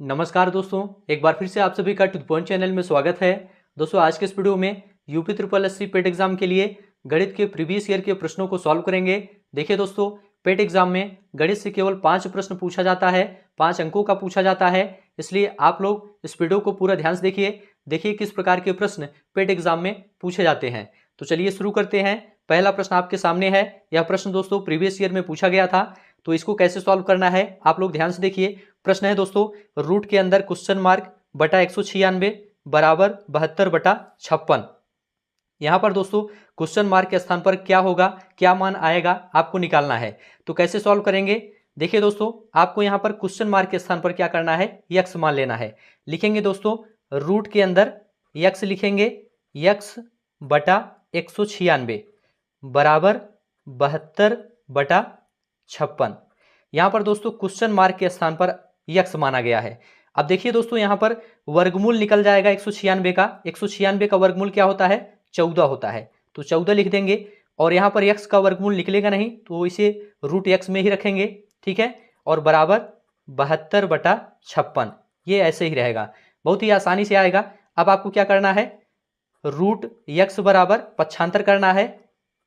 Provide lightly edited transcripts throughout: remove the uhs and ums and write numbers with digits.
नमस्कार दोस्तों, एक बार फिर से आप सभी का टू द पॉइंट चैनल में स्वागत है। दोस्तों, आज के इस वीडियो में यूपी ट्रिपल एससी पेट एग्जाम के लिए गणित के प्रीवियस ईयर के प्रश्नों को सॉल्व करेंगे। देखिए दोस्तों, पेट एग्जाम में गणित से केवल 5 प्रश्न पूछा जाता है, 5 अंकों का पूछा जाता है। इसलिए आप लोग इस वीडियो को पूरा ध्यान से देखिए किस प्रकार के प्रश्न पेट एग्जाम में पूछे जाते हैं। तो चलिए शुरू करते हैं। पहला प्रश्न आपके सामने है। यह प्रश्न दोस्तों प्रीवियस ईयर में पूछा गया था, तो इसको कैसे सॉल्व करना है आप लोग ध्यान से देखिए। प्रश्न है दोस्तों, रूट के अंदर क्वेश्चन मार्क बटा 196 बराबर 72 बटा 56। यहां पर दोस्तों क्वेश्चन मार्क के स्थान पर क्या होगा, क्या मान आएगा, आपको निकालना है। तो कैसे सॉल्व करेंगे, देखिए दोस्तों, आपको यहां पर क्वेश्चन मार्क के स्थान पर क्या करना है, यक्स मान लेना है। लिखेंगे दोस्तों, रूट के अंदर यक्स लिखेंगे, यक्स बटा 196 बराबर 72 बटा 56। यहां पर दोस्तों क्वेश्चन मार्क के स्थान पर यक्स माना गया है। अब देखिए दोस्तों, यहां पर वर्गमूल निकल जाएगा 196 का। 196 का वर्गमूल क्या होता है, 14 होता है। तो 14 लिख देंगे। और यहां पर यक्स का वर्गमूल निकलेगा नहीं, तो इसे रूट यक्स में ही रखेंगे, ठीक है। और बराबर 72 बटा 56, ये ऐसे ही रहेगा, बहुत ही आसानी से आएगा। अब आपको क्या करना है, रूट यक्स बराबर पक्षांतर करना है,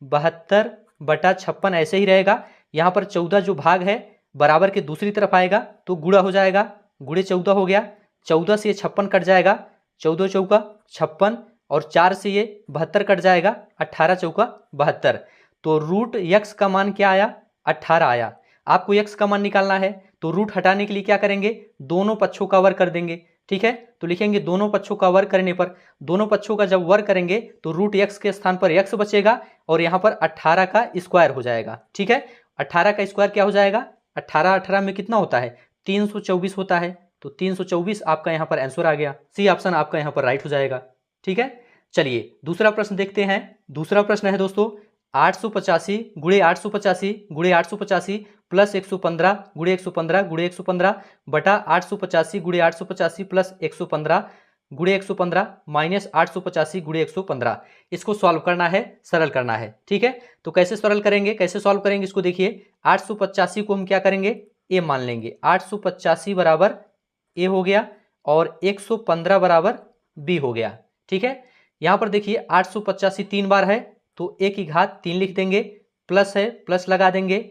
72 बटा 56 ऐसे ही रहेगा। यहां पर 14 जो भाग है बराबर के दूसरी तरफ आएगा तो गुणा हो जाएगा, गुणे 14 हो गया। 14 से ये 56 कट जाएगा, 14 चौका 56, और 4 से ये 72 कट जाएगा, 18 चौका 72। तो रूट यक्स का मान क्या आया, 18 आया। आपको यक्स का मान निकालना है, तो रूट हटाने के लिए क्या करेंगे, दोनों पक्षों का वर्ग कर देंगे, ठीक है। तो लिखेंगे दोनों पक्षों का वर्ग करने पर, दोनों पक्षों का जब वर्ग करेंगे तो रूट यक्स के स्थान पर यक्स बचेगा, और यहां पर 18 का स्क्वायर हो जाएगा, ठीक है। 18 का स्क्वायर क्या हो जाएगा, 18 18 में कितना होता है, 324 होता है। तो 324 आपका यहां पर आंसर आ गया, सी ऑप्शन आपका यहां पर राइट हो जाएगा, ठीक है। चलिए दूसरा प्रश्न देखते हैं। दूसरा प्रश्न है दोस्तों, 885 गुणे 885 गुणे 885 प्लस 115 गुणे 115 गुणे 115 बटा 885 गुणे 885 प्लस 115 गुणे 115 माइनस 885 गुणे 115। इसको सॉल्व करना है, सरल करना है, ठीक है। तो कैसे सरल करेंगे, कैसे सॉल्व करेंगे इसको देखिए। 885 को हम क्या करेंगे, ए मान लेंगे। 885 बराबर ए हो गया, और 115 बराबर बी हो गया, ठीक है। यहां पर देखिए 885 तीन बार है, तो ए की घात 3 लिख देंगे, प्लस है प्लस लगा देंगे।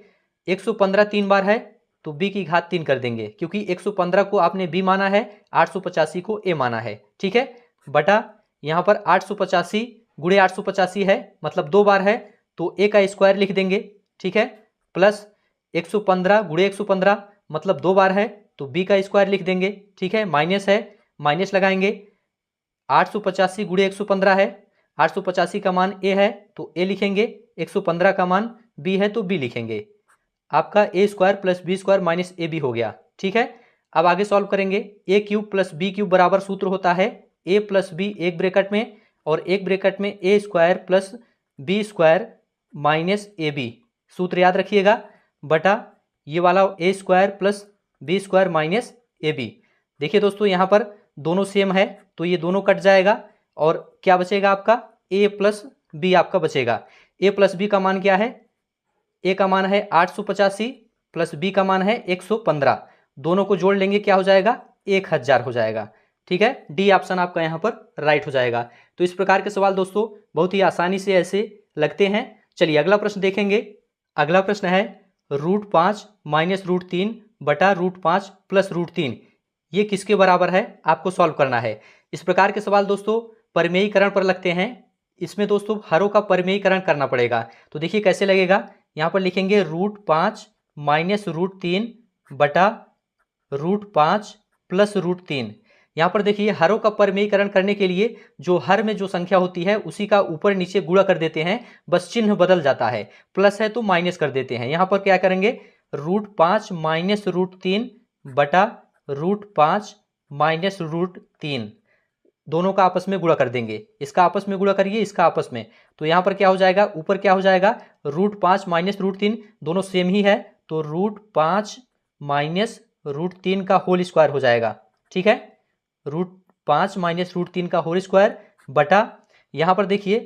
115 तीन बार है, तो b की घात 3 कर देंगे, क्योंकि 115 को आपने b माना है, 885 को a माना है, ठीक है। बटा यहां पर 885 गुणे 885 है, मतलब 2 बार है, तो a का स्क्वायर लिख देंगे, ठीक है। प्लस 115 गुणे 115 मतलब 2 बार है, तो b का स्क्वायर लिख देंगे, ठीक है। माइनस है, माइनस लगाएंगे। 885 गुणे 115 है, 885 का मान a है तो a लिखेंगे, 115 का मान b है तो b लिखेंगे। आपका a square plus b square minus a b हो गया, ठीक है। अब आगे सॉल्व करेंगे। A cube plus b cube बराबर सूत्र होता है ए प्लस बी एक ब्रैकेट में, और एक ब्रैकेट में a square plus b square minus a b, सूत्र याद रखिएगा, बटा ये वाला a square plus b square minus a b. देखिए दोस्तों, यहाँ पर दोनों सेम है, तो ये दोनों कट जाएगा, और क्या बचेगा आपका, ए प्लस बी आपका बचेगा। ए प्लस बी का मान क्या है, ए का मान है 885 प्लस बी का मान है 115, दोनों को जोड़ लेंगे क्या हो जाएगा, 1000 हो जाएगा, ठीक है। डी ऑप्शन आपका यहाँ पर राइट हो जाएगा। तो इस प्रकार के सवाल दोस्तों बहुत ही आसानी से ऐसे लगते हैं। चलिए अगला प्रश्न देखेंगे। अगला प्रश्न है, √5 माइनस √3 बटा √5 प्लस √3, ये किसके बराबर है, आपको सॉल्व करना है। इस प्रकार के सवाल दोस्तों परिमेयीकरण पर लगते हैं। इसमें दोस्तों हरों का परिमेयीकरण करना पड़ेगा। तो देखिए कैसे लगेगा, यहां पर लिखेंगे √5 माइनस √3 बटा √5 प्लस √3। यहां पर देखिए हरों का परिमेयीकरण करने के लिए जो हर में जो संख्या होती है उसी का ऊपर नीचे गुणा कर देते हैं, बस चिन्ह बदल जाता है, प्लस है तो माइनस कर देते हैं। यहां पर क्या करेंगे, √5 माइनस √3 बटा √5 माइनस √3, दोनों का आपस में गुणा कर देंगे। इसका आपस में गुणा करिए, इसका आपस में, तो यहां पर क्या हो जाएगा, ऊपर क्या हो जाएगा, √5 माइनस √3, दोनों सेम ही है, तो √5 माइनस √3 का होल स्क्वायर हो जाएगा, ठीक है। √5 माइनस √3 का होल स्क्वायर बटा, यहां पर देखिए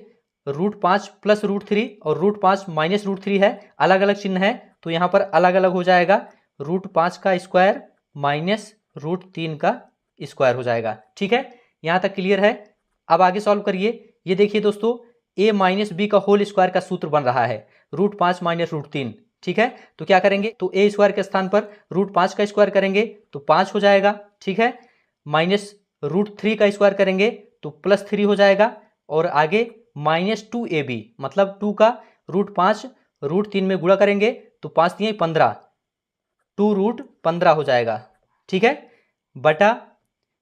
√5 प्लस √3 और √5 माइनस √3 है, अलग अलग चिन्ह है, तो यहां पर अलग अलग हो जाएगा, √5 का स्क्वायर माइनस √3 का स्क्वायर हो जाएगा। ठीक है, यहाँ तक क्लियर है। अब आगे सॉल्व करिए। ये देखिए दोस्तों, a माइनस बी का होल स्क्वायर का सूत्र बन रहा है √5 माइनस √3। ठीक है, तो क्या करेंगे, तो a स्क्वायर के स्थान पर √5 का स्क्वायर करेंगे तो 5 हो जाएगा। ठीक है, माइनस √3 का स्क्वायर करेंगे तो +3 हो जाएगा। और आगे -2ab मतलब 2 का √5 √3 में गुणा करेंगे तो 5 दिए 15, 2√15 हो जाएगा। ठीक है, बटा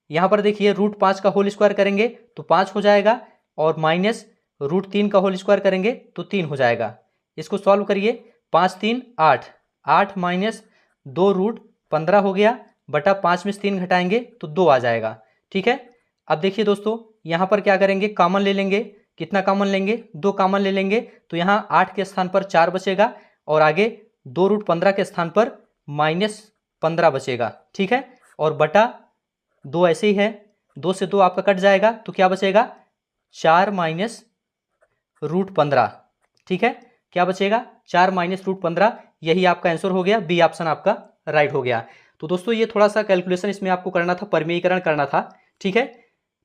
यहाँ पर देखिए √5 का होल स्क्वायर करेंगे तो 5 हो जाएगा और माइनस √3 का होल स्क्वायर करेंगे तो 3 हो जाएगा। इसको सॉल्व करिए, 5 3 8, 8 माइनस 2√15 हो गया, बटा 5 में से 3 घटाएंगे तो 2 आ जाएगा। ठीक है, अब देखिए दोस्तों, यहाँ पर क्या करेंगे, कॉमन ले लेंगे। कितना कॉमन लेंगे, 2 कॉमन ले लेंगे तो यहाँ 8 के स्थान पर 4 बचेगा और आगे 2√15 के स्थान पर -15 बचेगा। ठीक है, और बटा 2 ऐसे ही है, 2 से 2 आपका कट जाएगा तो क्या बचेगा, 4 माइनस √15। ठीक है, क्या बचेगा, 4 माइनस √15। यही आपका आंसर हो गया, बी ऑप्शन आपका राइट हो गया। तो दोस्तों ये थोड़ा सा कैलकुलेशन इसमें आपको करना था, परिमेयीकरण करना था। ठीक है,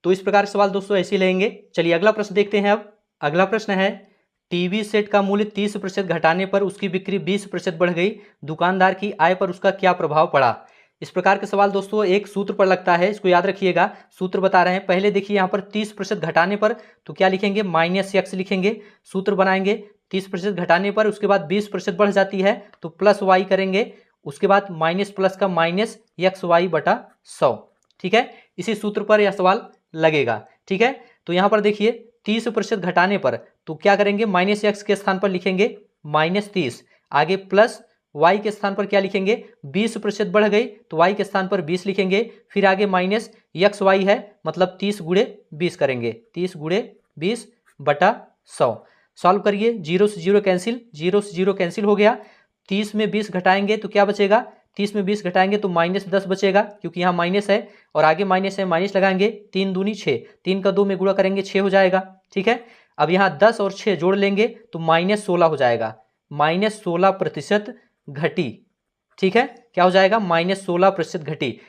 तो इस प्रकार के सवाल दोस्तों ऐसे ही लेंगे। चलिए अगला प्रश्न देखते हैं। अब अगला प्रश्न है, टीवी सेट का मूल्य 30% घटाने पर उसकी बिक्री 20% बढ़ गई, दुकानदार की आय पर उसका क्या प्रभाव पड़ा। इस प्रकार के सवाल दोस्तों एक सूत्र पर लगता है, इसको याद रखिएगा। सूत्र बता रहे हैं, पहले देखिए यहाँ पर 30% घटाने पर तो क्या लिखेंगे, -x लिखेंगे। सूत्र बनाएंगे, 30% घटाने पर उसके बाद 20% बढ़ जाती है तो +y करेंगे, उसके बाद माइनस प्लस का -xy/100। ठीक है, इसी सूत्र पर यह सवाल लगेगा। ठीक है, तो यहाँ पर देखिए 30% घटाने पर तो क्या करेंगे, -x के स्थान पर लिखेंगे -30, आगे प्लस y के स्थान पर क्या लिखेंगे, 20% बढ़ गई तो y के स्थान पर 20 लिखेंगे, फिर आगे -xy है मतलब 30 गुणे 20 करेंगे, 30 गुणे 20/100। सॉल्व करिए, 0 से 0 कैंसिल, 0 से 0 कैंसिल हो गया। 30 में 20 घटाएंगे तो क्या बचेगा, 30 में 20 घटाएंगे तो -10 बचेगा, क्योंकि यहाँ माइनस है और आगे माइनस है, माइनस लगाएंगे, 3 दूनी 6, 3 का 2 में गुणा करेंगे 6 हो जाएगा। ठीक है, अब यहाँ 10 और 6 जोड़ लेंगे तो -16 हो जाएगा, -16% घटी। ठीक है, क्या हो जाएगा, -16% घटी,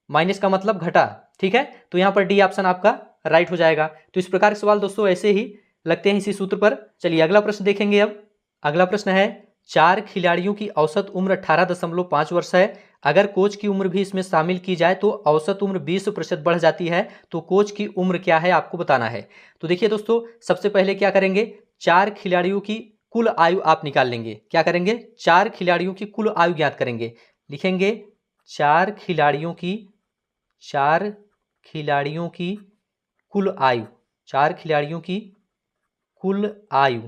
माइनस का मतलब घटा। ठीक है, तो यहाँ पर डी ऑप्शन आपका राइट हो जाएगा। तो इस प्रकार के सवाल दोस्तों ऐसे ही लगते हैं इसी सूत्र पर। चलिए अगला प्रश्न देखेंगे। अब अगला प्रश्न है, 4 खिलाड़ियों की औसत उम्र 18.5 वर्ष है, अगर कोच की उम्र भी इसमें शामिल की जाए तो औसत उम्र 20% बढ़ जाती है, तो कोच की उम्र क्या है आपको बताना है। तो देखिए दोस्तों, सबसे पहले क्या करेंगे, 4 खिलाड़ियों की कुल आयु आप निकाल लेंगे। क्या करेंगे, 4 खिलाड़ियों की कुल आयु ज्ञात करेंगे। लिखेंगे 4 खिलाड़ियों की कुल आयु, 4 खिलाड़ियों की कुल आयु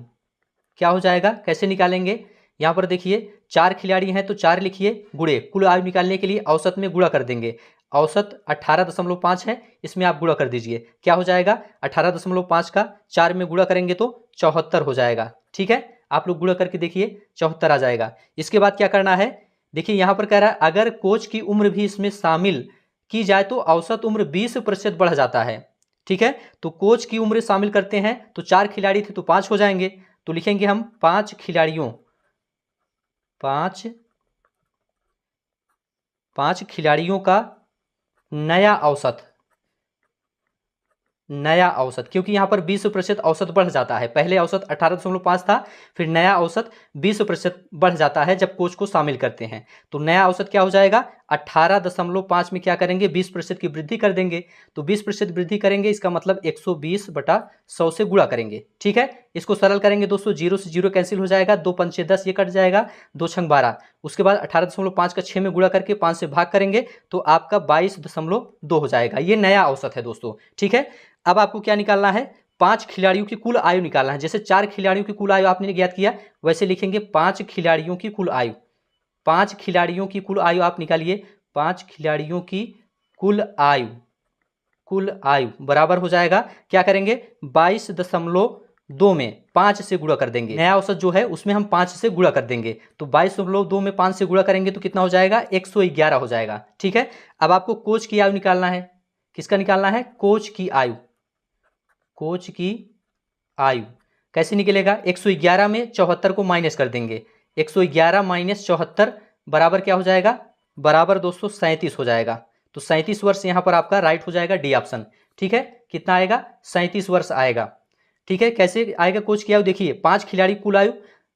क्या हो जाएगा, कैसे निकालेंगे। यहाँ पर देखिए 4 खिलाड़ी हैं तो 4 लिखिए, गुणे कुल आयु निकालने के लिए औसत में गुणा कर देंगे। औसत 18.5 है, इसमें आप गुणा कर दीजिए, क्या हो जाएगा, 18.5 का 4 में गुणा करेंगे तो 74 हो जाएगा। ठीक है, आप लोग गुणा करके देखिए 74 आ जाएगा। इसके बाद क्या करना है, देखिए यहाँ पर कह रहा है अगर कोच की उम्र भी इसमें शामिल की जाए तो औसत उम्र 20% बढ़ जाता है। ठीक है, तो कोच की उम्र शामिल करते हैं तो 4 खिलाड़ी थे तो 5 हो जाएंगे, तो लिखेंगे हम 5 खिलाड़ियों का नया औसत, क्योंकि यहाँ पर 20% औसत बढ़ जाता है। पहले औसत 18.5 था, फिर नया औसत 20% बढ़ जाता है जब कोच को शामिल करते हैं। तो नया औसत क्या हो जाएगा, 18.5 में क्या करेंगे, 20% की वृद्धि कर देंगे। तो 20% वृद्धि करेंगे, इसका मतलब 120/100 से गुणा करेंगे। ठीक है, इसको सरल करेंगे दोस्तों, 0 से 0 कैंसिल हो जाएगा, 2 पंचे 10, ये कट जाएगा, 2 छंग 12। उसके बाद 18.5 का 6 में गुणा करके 5 से भाग करेंगे तो आपका 22.2 हो जाएगा। ये नया औसत है दोस्तों। ठीक है, अब आपको क्या निकालना है, 5 खिलाड़ियों की कुल आयु निकालना है। जैसे 4 खिलाड़ियों की कुल आयु आपने ज्ञात किया, वैसे लिखेंगे 5 खिलाड़ियों की कुल आयु। 5 खिलाड़ियों की कुल आयु आप निकालिए, 5 खिलाड़ियों की कुल आयु बराबर हो जाएगा, क्या करेंगे, 22.2 में 5 से गुणा कर देंगे। नया औसत जो है उसमें हम 5 से गुणा कर देंगे, तो 22.2 में 5 से गुणा करेंगे तो कितना हो जाएगा, 111 हो जाएगा। ठीक है, अब आपको कोच की आयु निकालना है। किसका निकालना है, कोच की आयु कैसे निकलेगा, 111 में 74 को माइनस कर देंगे, 111 - 74 बराबर क्या हो जाएगा, बराबर दोस्तों 37 हो जाएगा। तो 37 वर्ष यहाँ पर आपका राइट हो जाएगा, डी ऑप्शन। ठीक है, कितना आएगा? 37 वर्ष आएगा। ठीक है, कैसे आएगा कोच की आयु? देखिए 5 खिलाड़ी कुल आयु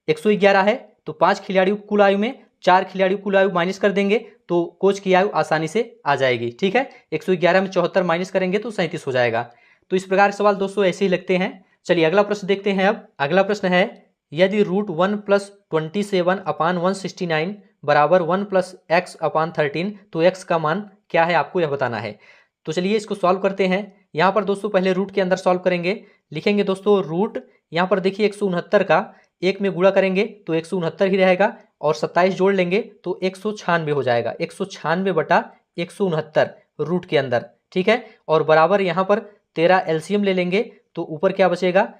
111 है, तो 5 खिलाड़ी कुल आयु में 4 खिलाड़ी कुल आयु माइनस कर देंगे तो कोच की आयु आसानी से आ जाएगी। ठीक है, 111 में 74 माइनस करेंगे तो 37 हो जाएगा। तो इस प्रकार के सवाल दोस्तों ऐसे ही लगते हैं। चलिए अगला प्रश्न देखते हैं। अब अगला प्रश्न है, यदि रूट 1 प्लस 27 अपान 169 बराबर 1 प्लस एक्स अपान 13 तो एक्स का मान क्या है, आपको यह बताना है। तो चलिए इसको सॉल्व करते हैं। यहाँ पर दोस्तों पहले रूट के अंदर सॉल्व करेंगे। लिखेंगे दोस्तों रूट, यहाँ पर देखिए 169 का एक में गुणा करेंगे तो 169 ही रहेगा और 27 जोड़ लेंगे तो 196 हो जाएगा। 196 बटा 169 रूट के अंदर। ठीक है, और बराबर यहाँ पर 13 एलसीएम ले लेंगे तो ऊपर क्या बचेगा?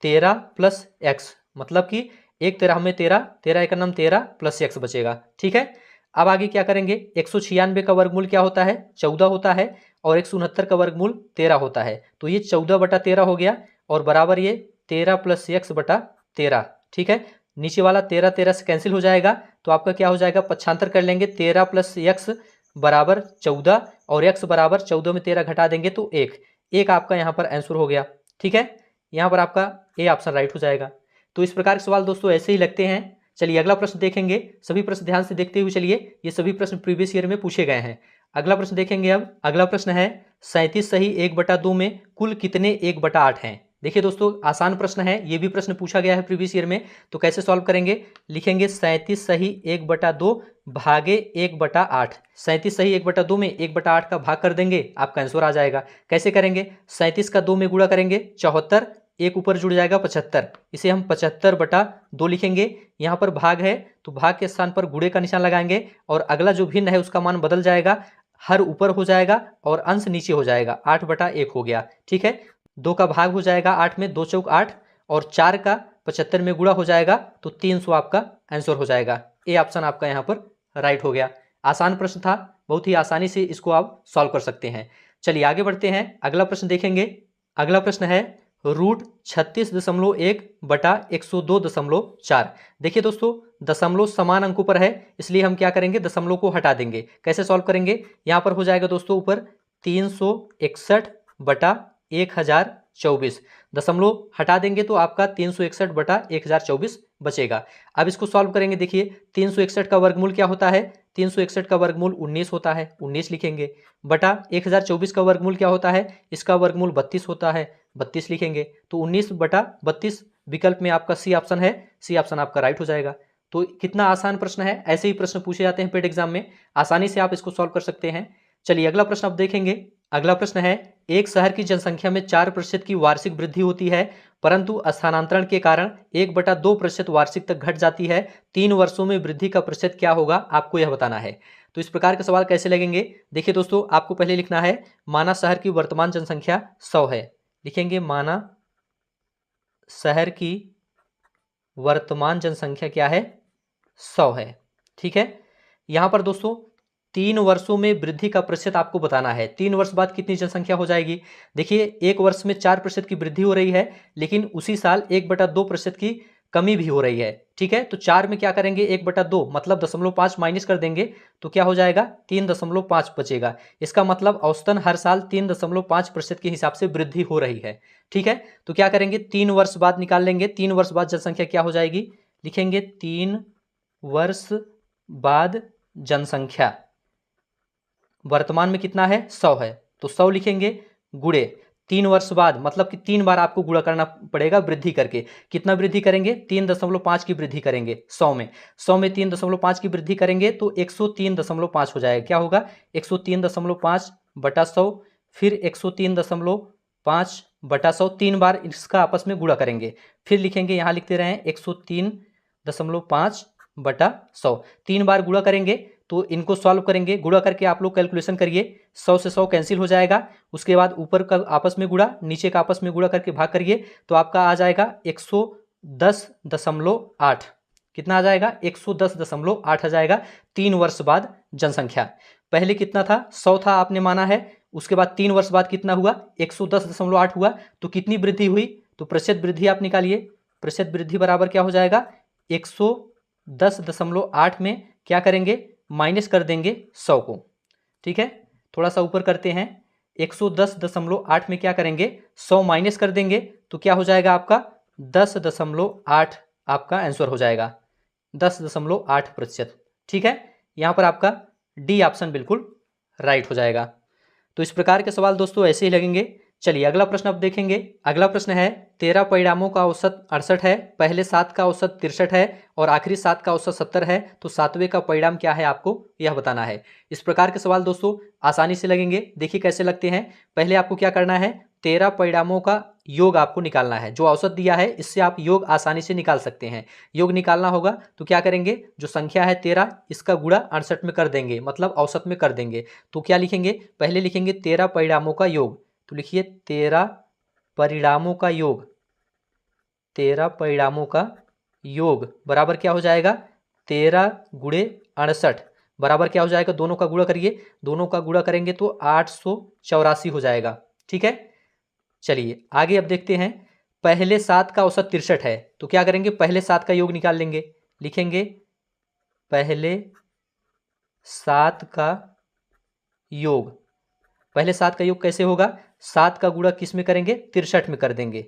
13 प्लस एक्स, मतलब कि 1 13 में 13, 13 एक नाम 13 प्लस एक्स बचेगा। ठीक है, अब आगे क्या करेंगे? 196 का वर्गमूल क्या होता है? 14 होता है और 169 का वर्गमूल 13 होता है। तो ये 14 बटा 13 हो गया और बराबर ये 13 प्लस एक्स बटा 13। ठीक है, नीचे वाला 13 13 से कैंसिल हो जाएगा तो आपका क्या हो जाएगा? 75 कर लेंगे। 13 प्लस एक्स बराबर 14 और एक्स बराबर 14 में 13 घटा देंगे तो 1 आपका यहाँ पर आंसर हो गया। ठीक है, यहाँ पर आपका ए ऑप्शन राइट हो जाएगा। तो इस प्रकार के सवाल दोस्तों ऐसे ही लगते हैं। चलिए अगला प्रश्न देखेंगे। सभी प्रश्न ध्यान से देखते हुए चलिए, ये सभी प्रश्न प्रीवियस ईयर में पूछे गए हैं। अगला प्रश्न देखेंगे। अब अगला प्रश्न है, 37 सही 1/2 में कुल कितने 1/8 हैं? देखिए दोस्तों आसान प्रश्न है, ये भी प्रश्न पूछा गया है प्रीवियस ईयर में। तो कैसे सॉल्व करेंगे? लिखेंगे 37 सही 1/2 भागे 1/8। 37 सही 1/2 में 1/8 का भाग कर देंगे, आपका आंसर आ जाएगा। कैसे करेंगे? 37 का 2 में गुणा करेंगे 74, एक ऊपर जुड़ जाएगा 75, इसे हम 75/2 लिखेंगे। यहाँ पर भाग है तो भाग के स्थान पर गुणे का निशान लगाएंगे और अगला जो भिन्न है उसका मान बदल जाएगा, हर ऊपर हो जाएगा और अंश नीचे हो जाएगा। 8/1 हो गया। ठीक है, 2 का भाग हो जाएगा 8 में, 2 चौक 8 और 4 का 75 में गुणा हो जाएगा तो 300 आपका आंसर हो जाएगा। ए ऑप्शन आपका यहाँ पर राइट हो गया। आसान प्रश्न था, बहुत ही आसानी से इसको आप सॉल्व कर सकते हैं। चलिए आगे बढ़ते हैं, अगला प्रश्न देखेंगे। अगला प्रश्न है रूट 36.1 बटा 102.4। देखिए दोस्तों दशमलव समान अंकों पर है, इसलिए हम क्या करेंगे? दशमलव को हटा देंगे। कैसे सॉल्व करेंगे? यहाँ पर हो जाएगा दोस्तों ऊपर 361 बटा 1024, दशमलव हटा देंगे तो आपका 361 बटा 1024 बचेगा। अब इसको सॉल्व करेंगे। देखिए 361 का वर्गमूल क्या होता है? 361 का वर्गमूल 19 होता है, 19 लिखेंगे। बटा 1024 का वर्गमूल क्या होता है? इसका वर्गमूल 32 होता है, 32 लिखेंगे। तो 19 बटा 32 विकल्प में आपका सी ऑप्शन है, सी ऑप्शन आपका राइट हो जाएगा। तो कितना आसान प्रश्न है, ऐसे ही प्रश्न पूछे जाते हैं पेड एग्जाम में, आसानी से आप इसको सॉल्व कर सकते हैं। चलिए अगला प्रश्न आप देखेंगे। अगला प्रश्न है, एक शहर की जनसंख्या में 4% की वार्षिक वृद्धि होती है परंतु स्थानांतरण के कारण 1/2% वार्षिक तक घट जाती है। 3 वर्षों में वृद्धि का प्रतिशत क्या होगा, आपको यह बताना है। तो इस प्रकार के सवाल कैसे लगेंगे? देखिए दोस्तों आपको पहले लिखना है, माना शहर की वर्तमान जनसंख्या 100 है। लिखेंगे माना शहर की वर्तमान जनसंख्या क्या है? 100 है। ठीक है, यहां पर दोस्तों 3 वर्षों में वृद्धि का प्रतिशत आपको बताना है। 3 वर्ष बाद कितनी जनसंख्या हो जाएगी? देखिए एक वर्ष में 4% की वृद्धि हो रही है, लेकिन उसी साल 1/2% की कमी भी हो रही है। ठीक है, तो 4 में क्या करेंगे? 1/2 मतलब 0.5 माइनस कर देंगे तो क्या हो जाएगा? 3.5 बचेगा। इसका मतलब औसतन हर साल 3.5% के हिसाब से वृद्धि हो रही है। ठीक है, तो क्या करेंगे? 3 वर्ष बाद निकाल लेंगे। 3 वर्ष बाद जनसंख्या क्या हो जाएगी? लिखेंगे 3 वर्ष बाद जनसंख्या वर्तमान में कितना है? 100 है, तो 100 लिखेंगे गुणे 3 वर्ष बाद, मतलब कि 3 बार आपको गुणा करना पड़ेगा वृद्धि करके। कितना वृद्धि करेंगे? 3.5 की वृद्धि करेंगे 100 में। 100 में 3.5 की वृद्धि करेंगे तो 103.5 हो जाएगा। क्या होगा? 103.5 बटा 100, फिर 103.5 बटा 100, 3 बार इसका आपस में गुणा करेंगे। फिर लिखेंगे, यहाँ लिखते रहें 103.5 बटा 100, 3 बार गुणा करेंगे तो इनको सॉल्व करेंगे। गुणा करके आप लोग कैलकुलेशन करिए, 100 से 100 कैंसिल हो जाएगा। उसके बाद ऊपर का आपस में गुणा, नीचे का आपस में गुणा करके भाग करिए तो आपका आ जाएगा 110.8। कितना आ जाएगा? 110.8 आ जाएगा। 3 वर्ष बाद जनसंख्या। पहले कितना था? 100 था, आपने माना है। उसके बाद 3 वर्ष बाद कितना हुआ? 110.8 हुआ। तो कितनी वृद्धि हुई? तो प्रतिशत वृद्धि आप निकालिए। प्रतिशत वृद्धि बराबर क्या हो जाएगा? 110.8 में क्या करेंगे? माइनस कर देंगे 100 को। ठीक है, थोड़ा सा ऊपर करते हैं, 110.8 में क्या करेंगे 100 माइनस कर देंगे तो क्या हो जाएगा आपका 10.8 आपका आंसर हो जाएगा, 10.8%। ठीक है, यहाँ पर आपका डी ऑप्शन बिल्कुल राइट हो जाएगा। तो इस प्रकार के सवाल दोस्तों ऐसे ही लगेंगे। चलिए अगला प्रश्न अब देखेंगे। अगला प्रश्न है 13 परिणामों का औसत 68 है, पहले 7 का औसत 63 है और आखिरी 7 का औसत 70 है, तो 7वें का परिणाम क्या है आपको यह बताना है। इस प्रकार के सवाल दोस्तों आसानी से लगेंगे। देखिए कैसे लगते हैं। पहले आपको क्या करना है, 13 परिणामों का योग आपको निकालना है। जो औसत दिया है इससे आप योग आसानी से निकाल सकते हैं। योग निकालना होगा तो क्या करेंगे, जो संख्या है 13 इसका गुणा 68 में कर देंगे, मतलब औसत में कर देंगे। तो क्या लिखेंगे, पहले लिखेंगे 13 परिणामों का योग, तो लिखिए 13 परिणामों का योग, 13 परिणामों का योग बराबर क्या हो जाएगा 13 गुणे 68 बराबर क्या हो जाएगा, दोनों का गुणा करिए, दोनों का गुणा करेंगे तो 884 हो जाएगा। ठीक है, चलिए आगे अब देखते हैं। पहले 7 का औसत 63 है, तो क्या करेंगे पहले 7 का योग निकाल लेंगे। लिखेंगे पहले 7 का योग, पहले 7 का योग कैसे होगा, 7 का गुणा किस में करेंगे 63 में कर देंगे।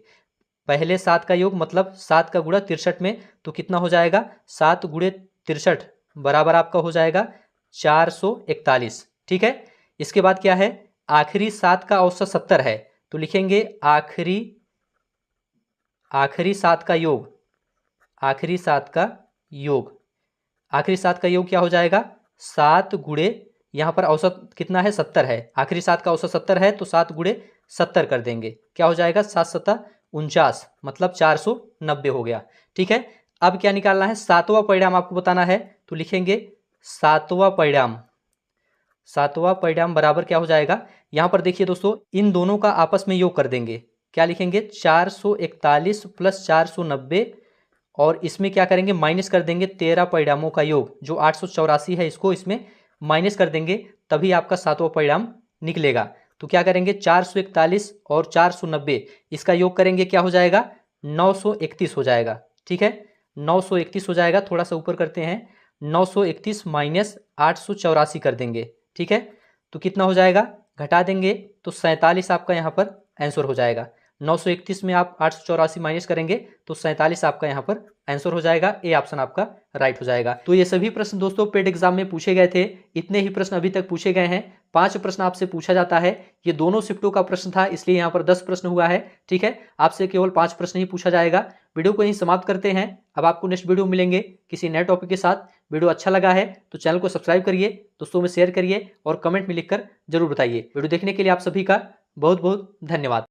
पहले 7 का योग मतलब 7 का गुणा 63 में, तो कितना हो जाएगा 7 गुणे 63 बराबर आपका हो जाएगा 441। ठीक है, इसके बाद क्या है, आखिरी 7 का औसत 70 है, तो लिखेंगे आखिरी 7 का योग, आखिरी 7 का योग, आखिरी 7 का योग क्या हो जाएगा 7 गुणे, यहाँ पर औसत कितना है 70 है, आखिरी 7 का औसत 70 है तो 7 गुणे 70 कर देंगे, क्या हो जाएगा 7 सत्ता 49 मतलब 490 हो गया। ठीक है, अब क्या निकालना है, 7वां परिणाम आपको बताना है, तो लिखेंगे 7वां परिणाम, 7वां परिणाम बराबर क्या हो जाएगा, यहाँ पर देखिए दोस्तों इन दोनों का आपस में योग कर देंगे। क्या लिखेंगे 441 प्लस 490 और इसमें क्या करेंगे माइनस कर देंगे 13 परिणामों का योग, जो 884 है इसको इसमें माइनस कर देंगे, तभी आपका 7वां परिणाम निकलेगा। तो क्या करेंगे 441 और 490 इसका योग करेंगे, क्या हो जाएगा 931 हो जाएगा। ठीक है, 931 हो जाएगा। थोड़ा सा ऊपर करते हैं, 931 माइनस 884 कर देंगे। ठीक है, तो कितना हो जाएगा, घटा देंगे तो 47 आपका यहाँ पर आंसर हो जाएगा। 931 में आप 884 माइनस करेंगे तो 47 आपका यहाँ पर आंसर हो जाएगा। ए ऑप्शन आपका राइट हो जाएगा। तो ये सभी प्रश्न दोस्तों पेड एग्जाम में पूछे गए थे, इतने ही प्रश्न अभी तक पूछे गए हैं। 5 प्रश्न आपसे पूछा जाता है, ये दोनों शिफ्टों का प्रश्न था इसलिए यहाँ पर 10 प्रश्न हुआ है। ठीक है, आपसे केवल 5 प्रश्न ही पूछा जाएगा। वीडियो को यहीं समाप्त करते हैं। अब आपको नेक्स्ट वीडियो मिलेंगे किसी नए टॉपिक के साथ। वीडियो अच्छा लगा है तो चैनल को सब्सक्राइब करिए, दोस्तों में शेयर करिए और कमेंट में लिखकर जरूर बताइए। वीडियो देखने के लिए आप सभी का बहुत बहुत धन्यवाद।